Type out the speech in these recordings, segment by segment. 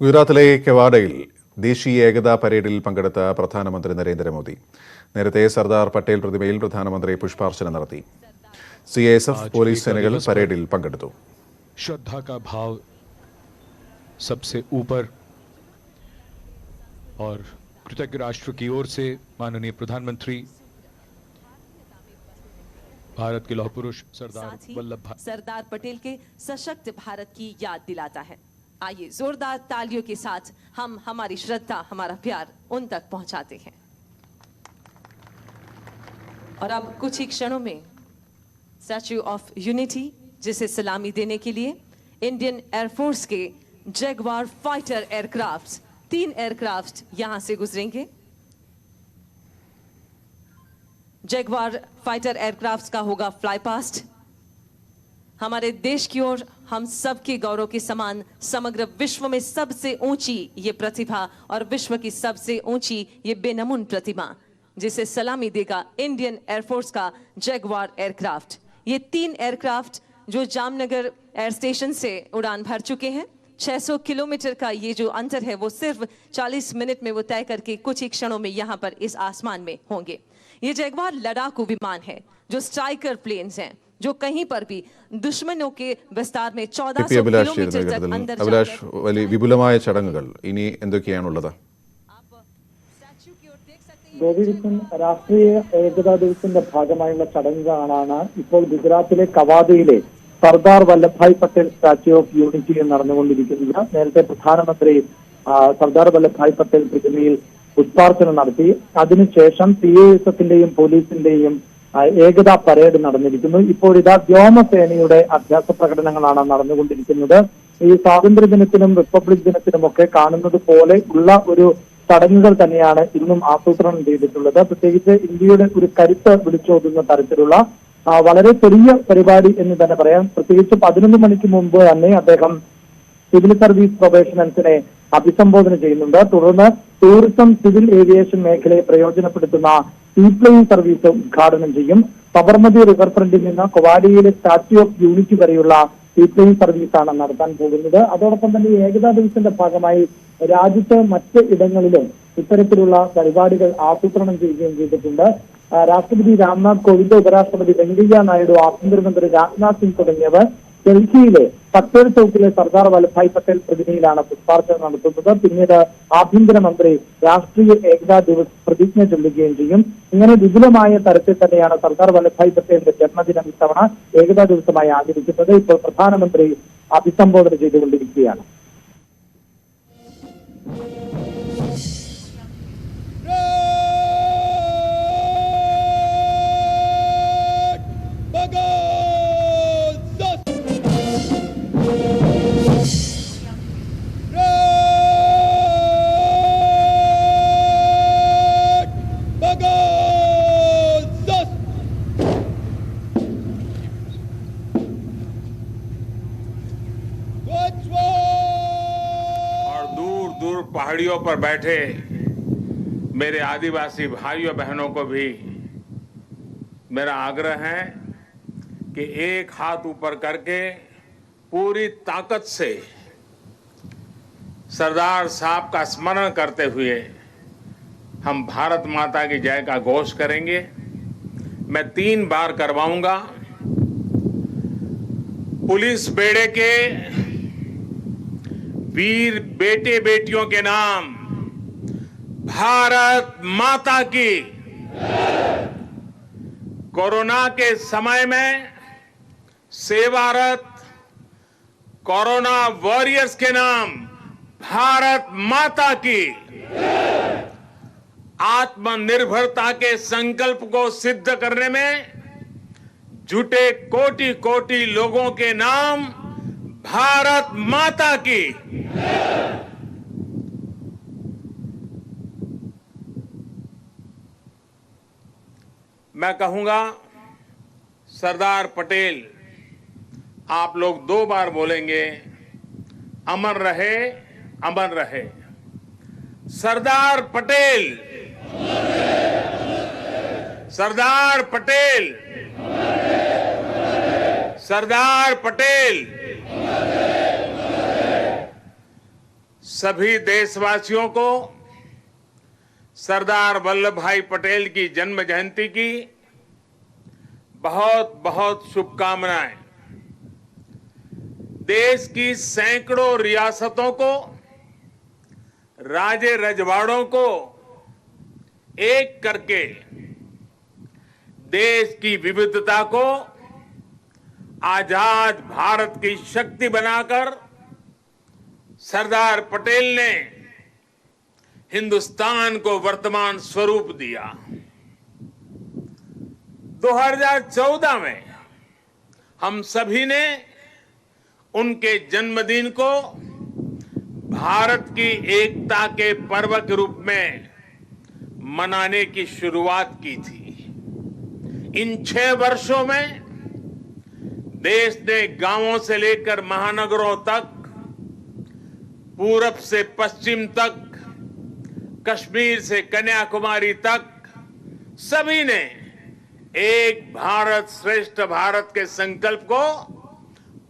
ഗുജറാത്തിലെ കെവാഡയിൽ ദേശീയ ഏകതാ പരേഡിൽ പങ്കെടുത്ത പ്രധാനമന്ത്രി നരേന്ദ്രമോദി. നേരത്തെ സർദാർ പട്ടേൽ പ്രതിമയിൽ പ്രധാനമന്ത്രി പുഷ്പാർച്ചന നടത്തി. CISF പോലീസ് സേനകൾ പരേഡിൽ പങ്കെടുത്തു. श्रद्धा का भाव सबसे ऊपर और कृतज्ञ राष्ट्र की ओर से माननीय प्रधानमंत्री भारत के लौह पुरुष सरदार पटेल के सशक्त भारत की याद दिलाता है. आइए जोरदार तालियों के साथ हम हमारी श्रद्धा, हमारा प्यार उन तक पहुंचाते हैं. और अब कुछ ही क्षणों में स्टैच्यू ऑफ यूनिटी, जिसे सलामी देने के लिए इंडियन एयरफोर्स के जगुआर फाइटर एयरक्राफ्ट 3 एयरक्राफ्ट यहां से गुजरेंगे. जगुआर फाइटर एयरक्राफ्ट का होगा फ्लाई पास्ट. हमारे देश की ओर हम सबके गौरव के समान समग्र विश्व में सबसे ऊंची ये प्रतिभा और विश्व की सबसे ऊंची ये बेनमून प्रतिमा, जिसे सलामी देगा इंडियन एयरफोर्स का जगुआर एयरक्राफ्ट. ये 3 एयरक्राफ्ट जो जामनगर एयर स्टेशन से उड़ान भर चुके हैं. 600 किलोमीटर का ये जो अंतर है वो सिर्फ 40 मिनट में वो तय करके कुछ ही क्षणों में यहाँ पर इस आसमान में होंगे. ये जगुआर लड़ाकू विमान है जो स्ट्राइकर प्लेन्स हैं, जो कहीं पर भी दुश्मनों के विस्तार में 1400 किलोमीटर तक अंदर വലിയ വിപുലമായ ചടങ്ങുകൾ ഇനി എന്തൊക്കെയാണുള്ളത്? രാഷ്ട്രീയ ഏകതാ ദിവസത്തിന്റെ ഭാഗമായുള്ള ചടങ്ങുകളാണ് ഇപ്പോൾ ഗുജറാത്തിലെ കവാദയിലെ സർദാർ വല്ലഭായ് പട്ടേൽ സ്റ്റാച്യു ഓഫ് യൂണിറ്റിയിൽ നടന്നുകൊണ്ടിരിക്കുന്നത്. നേരത്തെ പ്രധാനമന്ത്രി സർദാർ വല്ലഭായ് പട്ടേൽ പ്രതിമയിൽ പുഷ്പാർച്ചന നടത്തി. അതിനുശേഷം CISFന്റെയും പോലീസിന്റെയും ഏകതാ പരേഡ് നടന്നിരിക്കുന്നു. ഇപ്പോഴിതാ വ്യോമസേനയുടെ അഭ്യാസ പ്രകടനങ്ങളാണ് നടന്നുകൊണ്ടിരിക്കുന്നത്. ഈ സ്വാതന്ത്ര്യ ദിനത്തിനും റിപ്പബ്ലിക് ദിനത്തിനുമൊക്കെ കാണുന്നത് പോലെ ഉള്ള ഒരു ചടങ്ങുകൾ തന്നെയാണ് ഇന്നും ആസൂത്രണം ചെയ്തിട്ടുള്ളത്. പ്രത്യേകിച്ച് ഇന്ത്യയുടെ ഒരു കരുത്ത് വിളിച്ചോതുന്ന തരത്തിലുള്ള വളരെ ചെറിയ പരിപാടി എന്ന് തന്നെ പറയാം. പ്രത്യേകിച്ച് 11 മണിക്ക് മുമ്പ് തന്നെ അദ്ദേഹം സിവിൽ സർവീസ് പ്രൊബേഷണൽസിനെ അഭിസംബോധന ചെയ്യുന്നുണ്ട്. തുടർന്ന് ടൂറിസം, സിവിൽ ഏവിയേഷൻ മേഖലയെ പ്രയോജനപ്പെടുത്തുന്ന സീപ്ലെയിൻ സർവീസ് ഉദ്ഘാടനം ചെയ്യും. സബർമതി റിവർ ഫ്രണ്ടിൽ നിന്ന് കൊവാഡിയിലെ സ്റ്റാച്യു ഓഫ് യൂണിറ്റി വരെയുള്ള സീപ്ലെയിൻ സർവീസാണ് നടത്താൻ പോകുന്നത്. അതോടൊപ്പം തന്നെ ഏകതാ ദിവസത്തിന്റെ ഭാഗമായി രാജ്യത്ത് മറ്റ് ഇടങ്ങളിലും ഇത്തരത്തിലുള്ള പരിപാടികൾ ആസൂത്രണം ചെയ്യുകയും ചെയ്തിട്ടുണ്ട്. രാഷ്ട്രപതി രാംനാഥ് കോവിന്ദ്, ഉപരാഷ്ട്രപതി വെങ്കയ്യ നായിഡു, ആഭ്യന്തരമന്ത്രി രാജ്നാഥ് സിംഗ് തുടങ്ങിയവർ ഡൽഹിയിലെ പട്ടേൽ ചൌക്കിലെ സർദാർ വല്ലഭായ് പട്ടേൽ പ്രതിമയിലാണ് പുഷ്പാർച്ചന നടത്തുന്നത്. പിന്നീട് ആഭ്യന്തരമന്ത്രി രാഷ്ട്രീയ ഏകതാ ദിവസ് പ്രതിജ്ഞ ചൊല്ലുകയും ചെയ്യും. ഇങ്ങനെ വിപുലമായ തരത്തിൽ തന്നെയാണ് സർദാർ വല്ലഭായ് പട്ടേലിന്റെ ജന്മദിനം ഇത്തവണ ഏകതാ ദിവസമായി ആചരിക്കുന്നത്. ഇപ്പോൾ പ്രധാനമന്ത്രി അഭിസംബോധന ചെയ്തുകൊണ്ടിരിക്കുകയാണ്. पहाड़ियों पर बैठे मेरे आदिवासी भाइयों बहनों को भी मेरा आग्रह है कि एक हाथ ऊपर करके पूरी ताकत से सरदार साहब का स्मरण करते हुए हम भारत माता की जय का घोष करेंगे. मैं 3 बार करवाऊंगा. पुलिस बेड़े के वीर बेटे बेटियों के नाम भारत माता की. कोरोना के समय में सेवारत कोरोना वॉरियर्स के नाम भारत माता की. आत्मनिर्भरता के संकल्प को सिद्ध करने में जुटे कोटि कोटि लोगों के नाम भारत माता की. मैं कहूंगा सरदार पटेल, आप लोग 2 बार बोलेंगे, अमर रहे, अमर रहे. सरदार पटेल, सरदार पटेल, सरदार पटेल. सभी देशवासियों को सरदार वल्लभ भाई पटेल की जन्म जयंती की बहुत बहुत शुभकामनाएं। देश की सैकड़ों रियासतों को, राजे रजवाड़ों को एक करके देश की विविधता को आजाद भारत की शक्ति बनाकर सरदार पटेल ने हिंदुस्तान को वर्तमान स्वरूप दिया। 2014 में हम सभी ने उनके जन्मदिन को भारत की एकता के पर्व के रूप में मनाने की शुरुआत की थी। इन 6 वर्षों में देश ने गांवों से लेकर महानगरों तक, पूरब से पश्चिम तक, कश्मीर से कन्याकुमारी तक सभी ने एक भारत श्रेष्ठ भारत के संकल्प को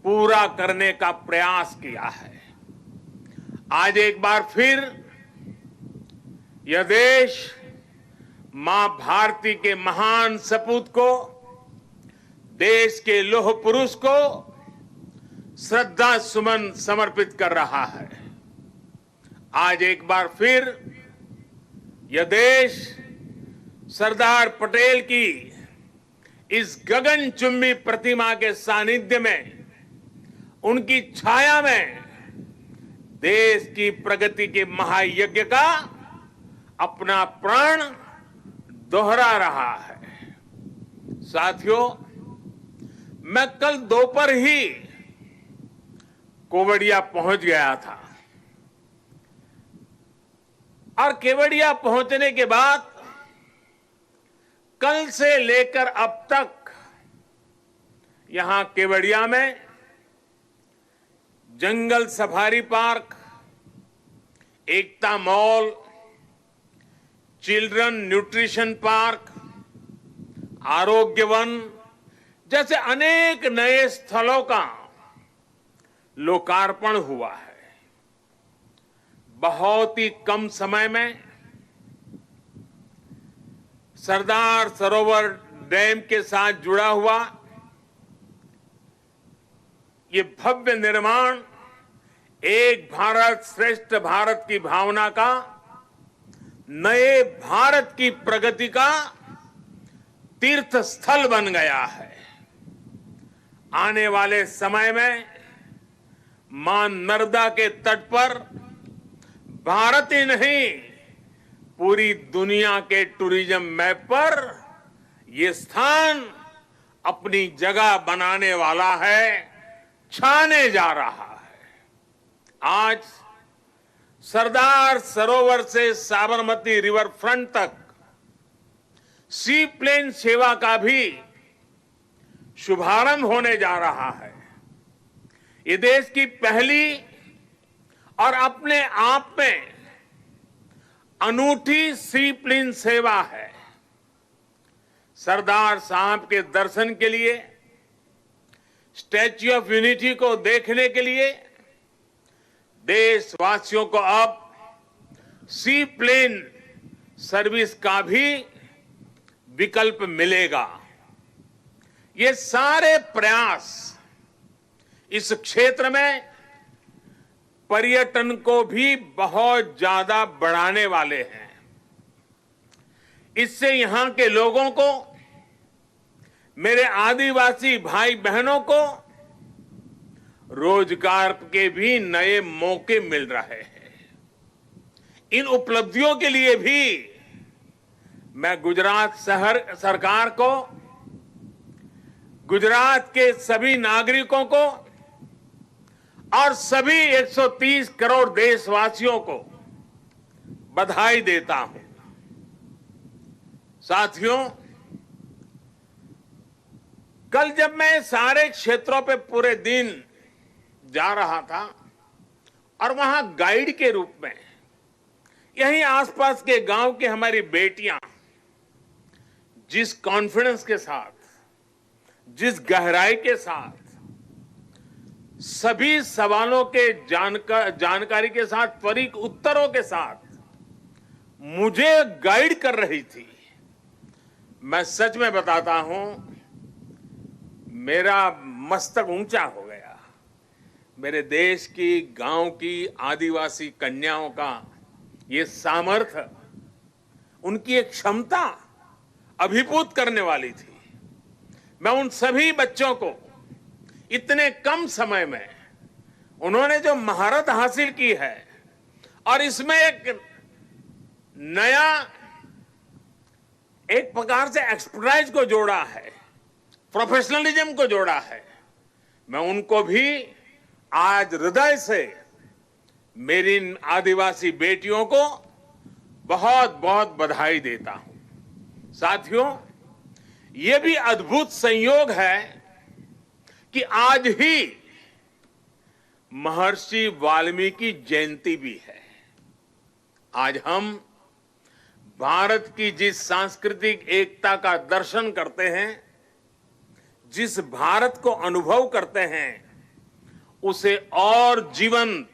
पूरा करने का प्रयास किया है। आज एक बार फिर यह देश मां भारती के महान सपूत को, देश के लौह पुरुष को श्रद्धा सुमन समर्पित कर रहा है। आज एक बार फिर यह देश सरदार पटेल की इस गगनचुंबी प्रतिमा के सानिध्य में, उनकी छाया में देश की प्रगति के महायज्ञ का अपना प्राण दोहरा रहा है। साथियों, मैं कल दोपहर ही केवड़िया पहुंच गया था और केवड़िया पहुंचने के बाद कल से लेकर अब तक यहां केवड़िया में जंगल सफारी पार्क, एकता मॉल, चिल्ड्रन न्यूट्रिशन पार्क, आरोग्य वन जैसे अनेक नए स्थलों का लोकार्पण हुआ है। बहुत ही कम समय में सरदार सरोवर डैम के साथ जुड़ा हुआ ये भव्य निर्माण एक भारत श्रेष्ठ भारत की भावना का, नए भारत की प्रगति का तीर्थ स्थल बन गया है। आने वाले समय में मां नर्मदा के तट पर भारत ही नहीं, पूरी दुनिया के टूरिज्म मैप पर ये स्थान अपनी जगह बनाने वाला है, छाने जा रहा है। आज सरदार सरोवर से साबरमती रिवर फ्रंट तक सी प्लेन सेवा का भी शुभारंभ होने जा रहा है। ये देश की पहली और अपने आप में अनूठी सी प्लेन सेवा है। सरदार साहब के दर्शन के लिए, स्टैच्यू ऑफ यूनिटी को देखने के लिए देशवासियों को अब सी प्लेन सर्विस का भी विकल्प मिलेगा। ये सारे प्रयास इस क्षेत्र में पर्यटन को भी बहुत ज्यादा बढ़ाने वाले हैं। इससे यहां के लोगों को, मेरे आदिवासी भाई बहनों को रोजगार के भी नए मौके मिल रहे हैं। इन उपलब्धियों के लिए भी मैं गुजरात सरकार को, गुजरात के सभी नागरिकों को और सभी 130 करोड़ देशवासियों को बधाई देता हूं। साथियों, कल जब मैं सारे क्षेत्रों पे पूरे दिन जा रहा था और वहां गाइड के रूप में यहीं आसपास के गांव की हमारी बेटियां जिस कॉन्फिडेंस के साथ, जिस गहराई के साथ सभी सवालों के जानकारी के साथ, त्वरित उत्तरों के साथ मुझे गाइड कर रही थी। मैं सच में बताता हूं, मेरा मस्तक ऊंचा हो गया। मेरे देश की, गांव की आदिवासी कन्याओं का ये सामर्थ्य, उनकी एक क्षमता अभिभूत करने वाली थी। मैं उन सभी बच्चों को इतने कम समय में उन्होंने जो महारत हासिल की है और इसमें एक नया, एक प्रकार से एक्सपर्टाइज को जोड़ा है, प्रोफेशनलिज्म को जोड़ा है, मैं उनको भी आज हृदय से मेरी इन आदिवासी बेटियों को बहुत बहुत बधाई देता हूं। साथियों, ये भी अद्भुत संयोग है कि आज ही महर्षि वाल्मीकि जयंती भी है। आज हम भारत की जिस सांस्कृतिक एकता का दर्शन करते हैं, जिस भारत को अनुभव करते हैं, उसे और जीवंत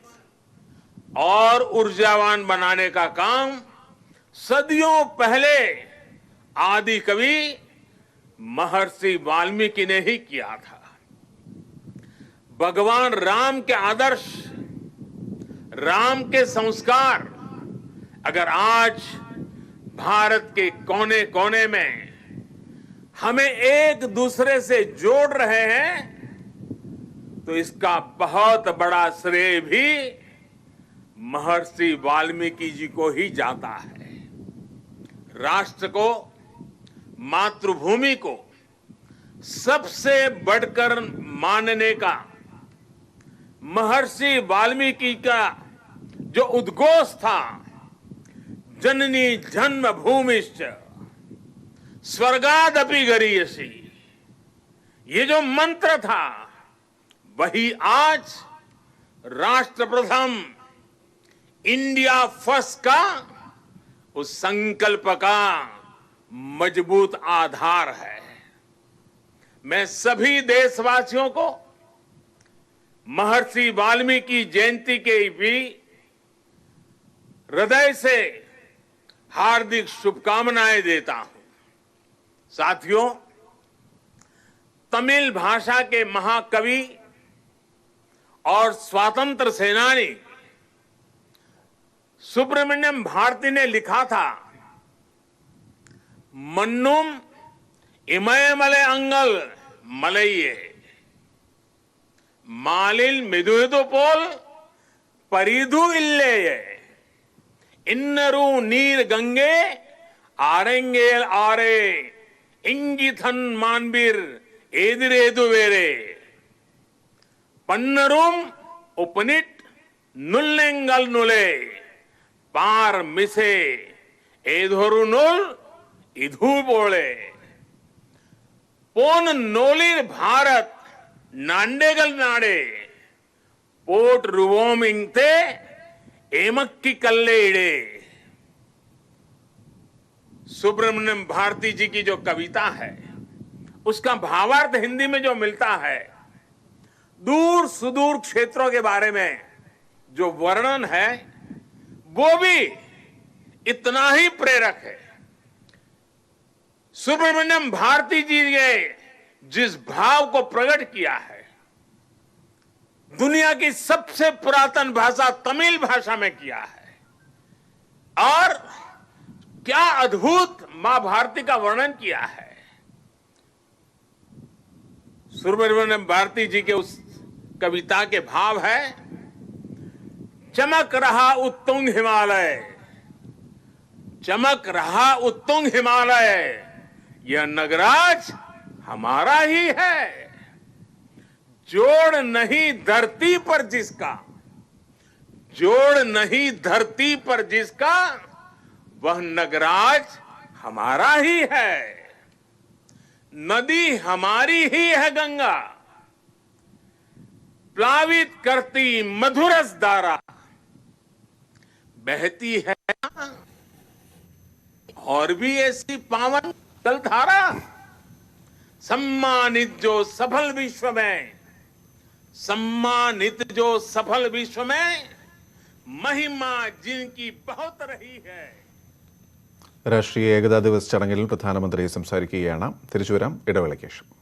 और ऊर्जावान बनाने का काम सदियों पहले आदि कवि महर्षि वाल्मीकि ने ही किया था। भगवान राम के आदर्श, राम के संस्कार अगर आज भारत के कोने कोने में हमें एक दूसरे से जोड़ रहे हैं, तो इसका बहुत बड़ा श्रेय भी महर्षि वाल्मीकि जी को ही जाता है। राष्ट्र को, मातृभूमि को सबसे बढ़कर मानने का महर्षि वाल्मीकि का जो उद्घोष था, जननी जन्मभूमिश्च स्वर्गादपि गरीयसी, ये जो मंत्र था, वही आज राष्ट्र प्रथम, इंडिया फर्स्ट का उस संकल्प का मजबूत आधार है। मैं सभी देशवासियों को महर्षि वाल्मीकि जयंती के भी हृदय से हार्दिक शुभकामनाएं देता हूं। साथियों, तमिल भाषा के महाकवि और स्वतंत्र सेनानी सुब्रमण्यम भारती ने लिखा था, मन्नुम इमयमले अंगल मलइये मालिल मिदुदु पोल परिधु इल्लेये इन्नरू नीर गंगे आरेंगेल आरे इंगिथन मानबीर एदिरेदु वेरे पन्नरुम उपनिट नुल्लेंगल नुले पार मिसे एधोरु नुल इधु बोले पोन नोलिर भारत नांडेगल नाडे पोट रुवोमिंगते एमक्की कल्ले इड़े। सुब्रमण्यम भारती जी की जो कविता है, उसका भावार्थ हिंदी में जो मिलता है, दूर सुदूर क्षेत्रों के बारे में जो वर्णन है, वो भी इतना ही प्रेरक है। सुब्रमण्यम भारती जी ने जिस भाव को प्रकट किया है, दुनिया की सबसे पुरातन भाषा तमिल भाषा में किया है, और क्या अद्भुत मां भारती का वर्णन किया है। सुब्रमण्यम भारती जी के उस कविता के भाव है, चमक रहा उत्तुंग हिमालय, चमक रहा उत्तुंग हिमालय, यह नगराज हमारा ही है। जोड़ नहीं धरती पर जिसका, जोड़ नहीं धरती पर जिसका, वह नगराज हमारा ही है। नदी हमारी ही है गंगा, प्लावित करती मधुरस धारा, बहती है और भी ऐसी पावन जलधारा। सम्मानित जो सफल विश्व में सम्मानित जो सफल विश्व में महिमा जिनकी बहुत रही है. രാഷ്ട്രീയ ഏകതാ ദിവസ് ചടങ്ങിൽ പ്രധാനമന്ത്രി സംസാരിക്കുകയാണ്. തിരിച്ചുവരാം ഇടവേളയ്ക്ക് ശേഷം.